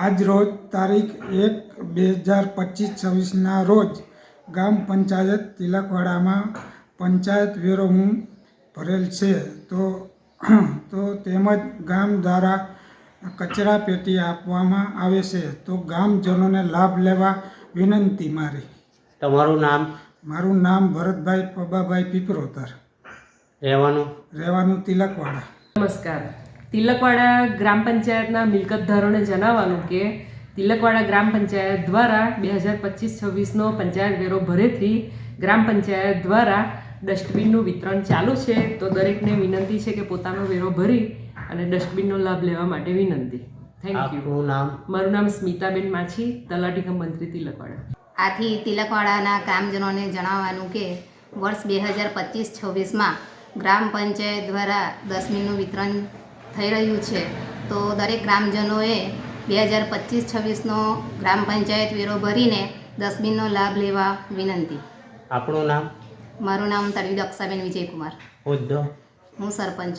આજ રોજ તારીખ 1/2025 રોજ ગ્રામ પંચાયત તિલકવાડામાં પંચાયત વેરો હું ભરેલ છે તો તેમજ ગામ દ્વારા કચરા પેટી આપવામાં આવે છે, તો ગામજનોને લાભ લેવા વિનંતી મારી. તમારું નામ? મારું નામ ભરતભાઈ પબાભાઈ પીપરોતર, રહેવાનું તિલકવાડા. નમસ્કાર. તિલકવાડા ગ્રામ પંચાયતના મિલકતધારોને જણાવવાનું કે તિલકવાડા ગ્રામ પંચાયત દ્વારા 2025-26નો પંચાયત વેરો ભરેથી ગ્રામ પંચાયત દ્વારા ડસ્ટબિનનું વિતરણ ચાલુ છે, તો દરેકને વિનંતી છે કે પોતાનો વેરો ભરી અને ડસ્ટબિનનો લાભ લેવા માટે વિનંતી. Thank you. મારું નામ સ્મિતાબેન માછી, તલાટી કમ મંત્રી તિલકવાડા. આથી તિલકવાડાના ગ્રામજનોને જણાવવાનું કે વર્ષ 2025-26માં ગ્રામ પંચાયત દ્વારા ડસ્ટબિનનું વિતરણ થઈ રહ્યું છે, તો દરેક ગ્રામજનોએ 2025-26નો ગ્રામ પંચાયત વેરો ભરીને ડસ્ટબિનનો લાભ લેવા વિનંતી. આપણું નામ? મારું નામ તળવી દક્ષાબેન વિજયકુમાર. હોદ્દો? હું સરપંચ.